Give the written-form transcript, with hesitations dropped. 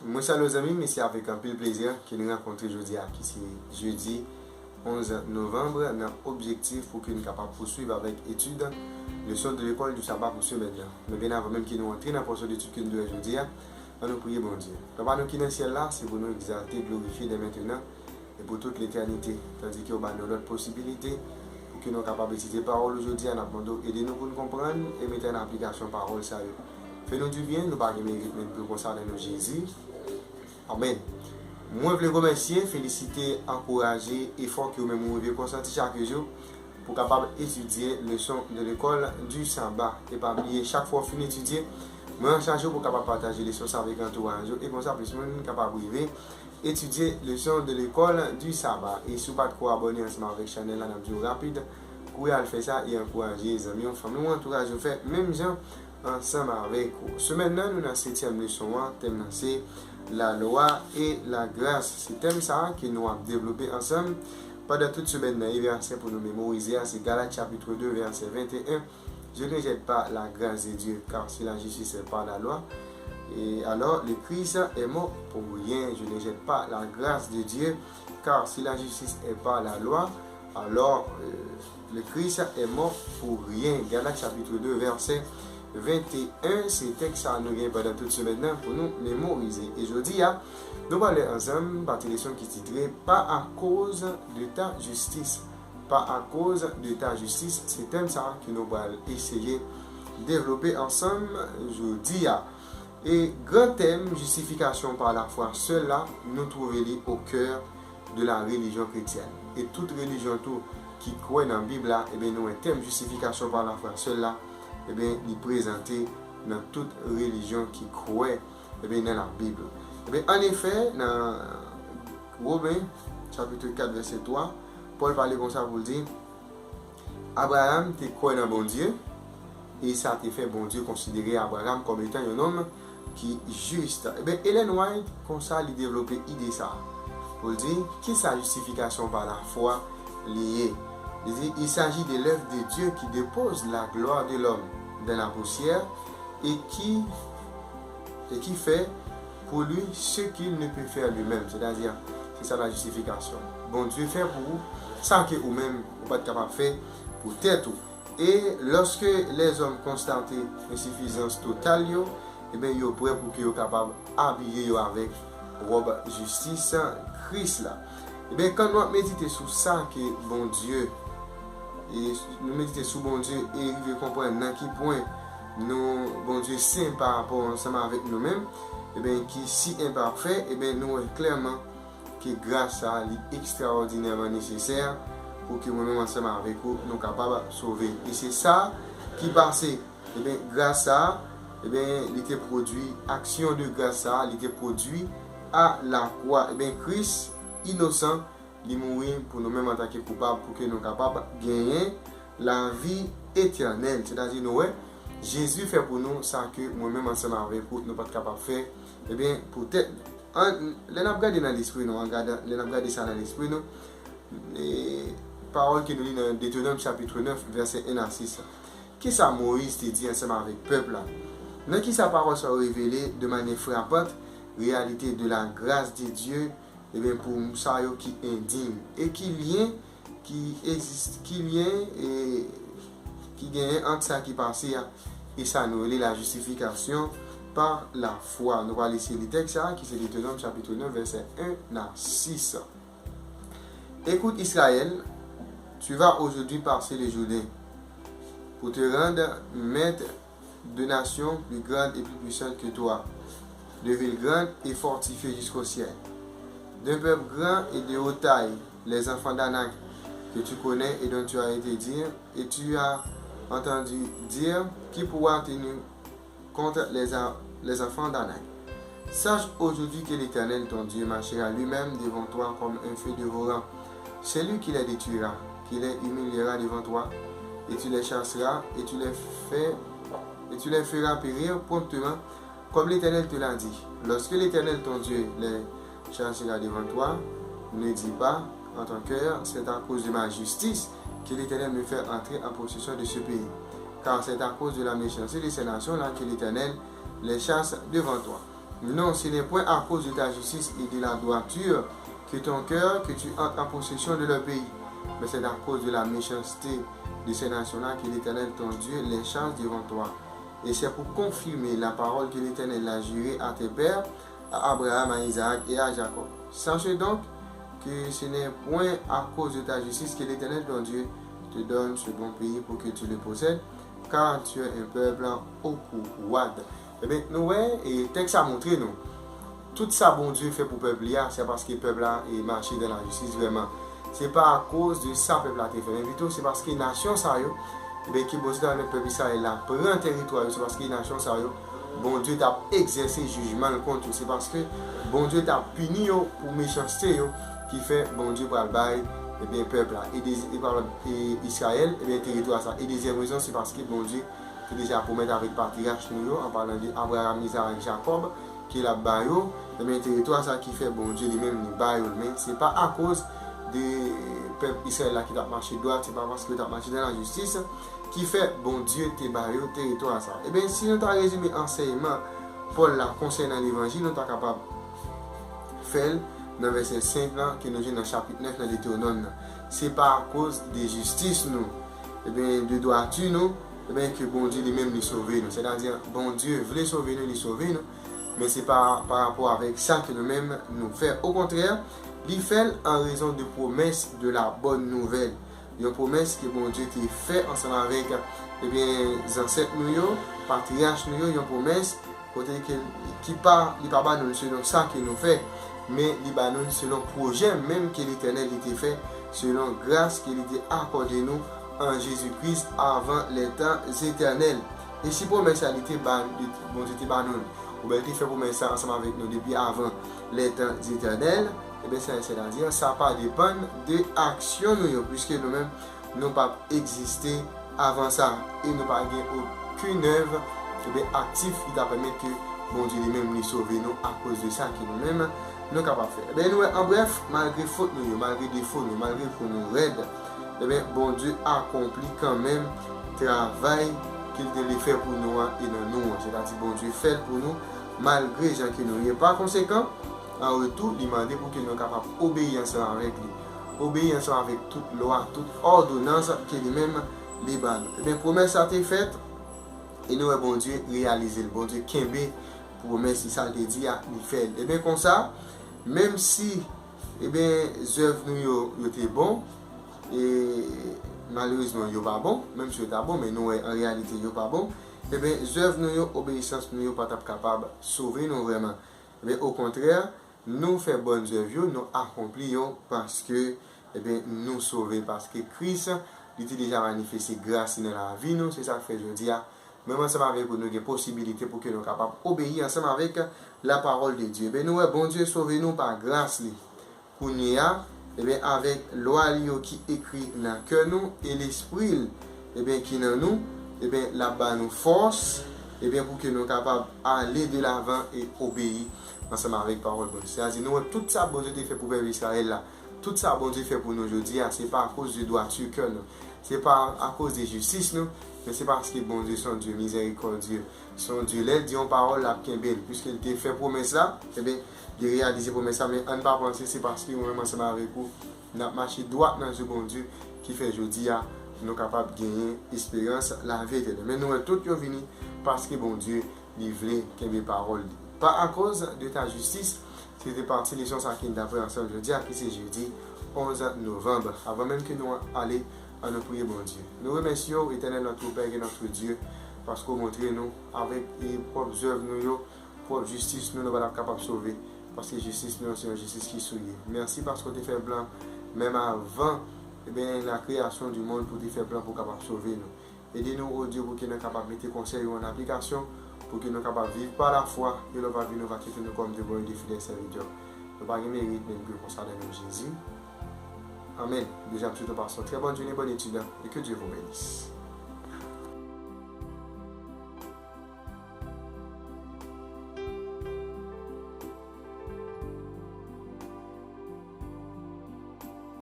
Moi, salut les amis, mais c'est avec un peu de plaisir que nous rencontrons aujourd'hui, qui c'est jeudi 11 novembre, dans objectif pour que nous soyons capables de poursuivre avec études, leçon de l'école du sabbat pour semaine. Mais bien avant même que nous entrions dans la portion d'études que nous devons aujourd'hui, on nous prie bon Dieu. Papa, nous qui dans le ciel là, c'est pour nous exalter, glorifier dès maintenant et pour toute l'éternité. Tandis qu'il y a d'autres possibilités pour que nous soyons capables d'étudier la parole aujourd'hui, en attendant, aidez-nous pour nous comprendre et mettre en application la parole sérieux. Fais-nous du bien, nous ne pas mériter, mais nous concerner nous Jésus. Amen. Moi, je veux remercier, féliciter, encourager, effort que vous-même vous consenti chaque jour pour capable étudier le leçon de l'école du sabbat. Et pas oublier, chaque fois que vous étudier, moi, chaque jour pour capable partager les choses avec l'entourage. Et comme ça, plus vous capable de étudier le leçon de l'école du sabbat. Et si vous n'êtes pas abonné ensemble avec la chaîne, là, nous rapide, vous pouvez faire ça et encourager les amis, famille, entourage, vous faites même gens ensemble avec vous. Ce maintenant, nous avons la 7e leçon, thème c'est la loi et la grâce. C'est thème ça que nous avons développé ensemble pendant toute semaine. Les versets pour nous mémoriser, c'est Galates chapitre 2, verset 21. Je ne rejette pas la grâce de Dieu, car si la justice est par la loi, et alors le Christ est mort pour rien. Je ne rejette pas la grâce de Dieu, car si la justice est par la loi, alors le Christ est mort pour rien. Galates chapitre 2, verset 21, c'est texte à nous gagner pendant toute semaine pour nous mémoriser. Et je dis, nous allons ensemble par une leçon qui est titrée Pas à cause de ta justice. Pas à cause de ta justice. C'est thème ça que nous allons essayer de développer ensemble. Je dis, et grand thème, justification par la foi. Cela nous trouvons au cœur de la religion chrétienne. Et toute religion tout, qui croit dans la Bible, et bien, nous un thème justification par la foi. Cela eh bien, il est présenté dans toute religion qui croit eh bien, dans la Bible. Eh bien, en effet, dans Romains, chapitre 4, verset 3, Paul parlait comme ça pour dire Abraham te croit dans bon Dieu, et ça te fait bon Dieu considérer Abraham comme étant un homme qui est juste. Eh bien, Ellen White, comme ça, il a développé l'idée ça. Pour dire, qui est sa justification par la foi liée? Il s'agit de l'œuvre de Dieu qui dépose la gloire de l'homme dans la poussière et qui fait pour lui ce qu'il ne peut faire lui-même. C'est-à-dire, c'est ça la justification. Bon Dieu fait pour vous sans que vous-même vous n'êtes pas capable de faire pour tête. Et lorsque les hommes constatent l'insuffisance totale, eh bien, ils sont prêts pour qu'ils soient capables d'habiller avec robe justice Christ là. Et bien, quand nous méditons sur ça, que bon Dieu, et nous méditons sur bon Dieu et nous comprenons dans quel point nous, bon Dieu, saint par rapport ensemble avec nous-mêmes, et bien, qui est si imparfait, et bien, nous voyons clairement que grâce à l'extraordinairement nécessaire pour que nous-mêmes ensemble avec vous, nous sommes capables de sauver. Et c'est ça qui passe. Et bien, grâce à, et bien, il était produit, action de grâce à, il était produit à la croix. Et bien, Christ, innocent, il mourit pour nous-mêmes en tant que coupables pour que nous soyons capables de gagner la vie éternelle. C'est-à-dire, nous, Jésus fait pour nous ça que nous-mêmes ensemble avec vous, nous ne sommes pas capables de faire. Eh bien, peut-être, les avons regardé dans l'esprit, nous avons regardé ça dans l'esprit, nous, les paroles que nous lisons dans Deutéronome chapitre 9, verset 1 à 6. Qu'est-ce que Moïse te dit ensemble avec le peuple là? Dans qui sa parole soit révélée de manière frappante, réalité de la grâce de Dieu, et bien pour ça qui est indigne et qui lien qui existe qui lien et qui gagne entre ça qui passe et ça nous est la justification par la foi. Nous allons laisser le texte qui c'est Deutéronome chapitre 9 verset 1 à 6. Écoute Israël, tu vas aujourd'hui passer les Jourdain pour te rendre maître de nations plus grandes et plus puissantes que toi, de villes grandes et fortifiées jusqu'au ciel. D'un peuple grand et de haute taille, les enfants d'Anak que tu connais et dont tu as été dire, et tu as entendu dire qui pourra tenir contre les enfants d'Anak. Sache aujourd'hui que l'Éternel, ton Dieu, marchera lui-même devant toi comme un feu dévorant. C'est lui qui les détruira, qui les humiliera devant toi, et tu les chasseras, et tu les feras périr promptement, comme l'Éternel te l'a dit. Lorsque l'Éternel, ton Dieu, les chassera devant toi, ne dis pas en ton cœur, c'est à cause de ma justice que l'Éternel me fait entrer en possession de ce pays. Car c'est à cause de la méchanceté de ces nations-là que l'Éternel les chasse devant toi. Non, ce n'est point à cause de ta justice et de la droiture que ton cœur, que tu entres en possession de leur pays, mais c'est à cause de la méchanceté de ces nations-là que l'Éternel, ton Dieu, les chasse devant toi. Et c'est pour confirmer la parole que l'Éternel a jurée à tes pères, à Abraham, à Isaac et à Jacob. Sachez donc que ce n'est point à cause de ta justice que l'Éternel, ton Dieu, te donne ce bon pays pour que tu le possèdes, car tu es un peuple au couade. Eh bien, nous voyons, et texte a montré nous, tout ça, bon Dieu fait pour le peuple, c'est parce que le peuple est marché dans la justice vraiment. Ce n'est pas à cause de ça que le peuple a été fait, mais plutôt c'est parce que les nations, ça y est, qui bossent dans le peuple Israël, là, prend territoire, c'est parce que les nations, ça y est, bon Dieu t'a exercé jugement contre eux. C'est parce que bon Dieu t'a puni pour méchanceté qui fait bon Dieu pour le bail et bien peuple là et Israël et bien territoire ça. Et deuxième raison c'est parce que bon Dieu qui déjà promet avec patriarche nous en parlant d'Abraham, Isaac et Jacob qui est la bayo et bien territoire ça qui fait bon Dieu lui-même les bail mais c'est pas à cause des peuple Israël là qui t'a marché droit, c'est pas parce que t'a marché dans la justice qui fait bon Dieu tes bail territoire ça. Et bien si nous t'a résumé enseignement Paul là concernant l'évangile nous t'a capable faire dans le verset 5 là, qui nous dit dans le chapitre 9 dans Deutéronome. C'est pas à cause de justice nous, et bien de droiture nous, et bien que bon Dieu lui-même nous sauve nous. C'est-à-dire bon Dieu voulait sauver nous, mais c'est pas par rapport avec ça que nous-mêmes nous faisons. Au contraire, il fait en raison de promesses de la bonne nouvelle. Une promesse que bon Dieu t'a fait ensemble avec les ancêtres nous, patriarches nous, une promesse qui pas nous selon ça que nous fait. Mais Libanon selon projet même que l'Éternel était fait, selon grâce qu'il était accordé nous en Jésus-Christ avant les temps éternels. Et si promesse a été bon Dieu Libanon, ou bien il fait promesse ensemble avec nous depuis avant les temps éternels, et bien c'est-à-dire ça pas dépend de l'action nous, puisque nous-mêmes n'avons pas existé avant ça et nous n'avons pas aucune œuvre active qui t'a permis que bon Dieu lui-même nous sauve nous à cause de ça que nous-mêmes nous capables de faire. Nous, en bref, malgré faute nous, malgré défaut nous, malgré pour nous raide, bon Dieu accomplit quand même travail qu'il devait faire pour nous et dans nous. C'est-à-dire bon Dieu fait pour nous malgré gens qui nous. Et par conséquent, en retour, il m'a demandé pour que nous soyons capables d'obéir ensemble avec lui. Obéir ensemble avec toute loi, toute ordonnance qui lui-même libère. Promesse a été faite et nous, bon Dieu, réaliser. Le bon Dieu, Kembe, promesse, si ça a été dit, il fait. Et bien comme ça, même si les œuvres nous étaient bonnes, et malheureusement ils ne sont pas bons, même si ils sont bons, mais nous en réalité ils ne sont pas bons, les œuvres nous, obéissance nous, ne sont pas capables de sauver nous vraiment. Mais au contraire, nous faisons bonnes œuvres, nous accomplissons parce que nous sauvons, parce que Christ il a déjà manifesté grâce dans la vie, c'est ça que fait aujourd'hui. Même ensemble avec nous, il y a des possibilités pour que nous soyons capables d'obéir ensemble avec la parole de Dieu. Nous, bon Dieu, sauvez-nous par grâce. Pour nous, avec loi qui écrit dans le cœur nous et l'esprit qui est dans nous, là-bas nous force pour que nous soyons capables d'aller de l'avant et obéir ensemble avec la parole de Dieu. C'est-à-dire, nous, tout ça, bon Dieu, fait pour Israël là. Tout ça, bon Dieu, fait pour nous aujourd'hui. Ce n'est pas à cause de droiture que nous. Ce n'est pas à cause de justice, nous. Mais c'est parce que bon Dieu, son Dieu miséricordieux, son Dieu l'aide, dit en parole la belle, puisqu'il t'a fait promesse là, il réalise promesse là, mais on ne pas penser c'est parce que nous-mêmes ensemble avec vous, nous avons marché droit dans ce bon Dieu qui fait aujourd'hui, nous sommes capables de gagner espérance, la vérité. Mais nous sommes tous venus parce que bon Dieu livré quelques paroles. Pas à cause de ta justice, c'était parti les gens qui nous avons ensemble jeudi, qui c'est jeudi 11 novembre, avant même que nous allions à nous prier, bon Dieu. Nous remercions, éternel notre Père et notre Dieu, parce que vous montrez nous, avec les propres œuvres, nous, propre justice, nous ne sommes pas capables de sauver. Parce que justice, nous, c'est une justice qui souille. Merci parce que tu fait blanc, même avant la création du monde, pour te faire blanc pour capable sauver nous. Aidez-nous, oh Dieu, pour que nous soyons capables de mettre conseils en application, pour que nous soyons capables de vivre par la foi, et nous va venir, nous va quitter nous comme des bons et des fidèles serviteurs. Nous ne pouvons pas mériter même que pour ça dans le Jésus. Amen. Déjà, tout en passant. Très bonne journée, bonne étude, et que Dieu vous bénisse.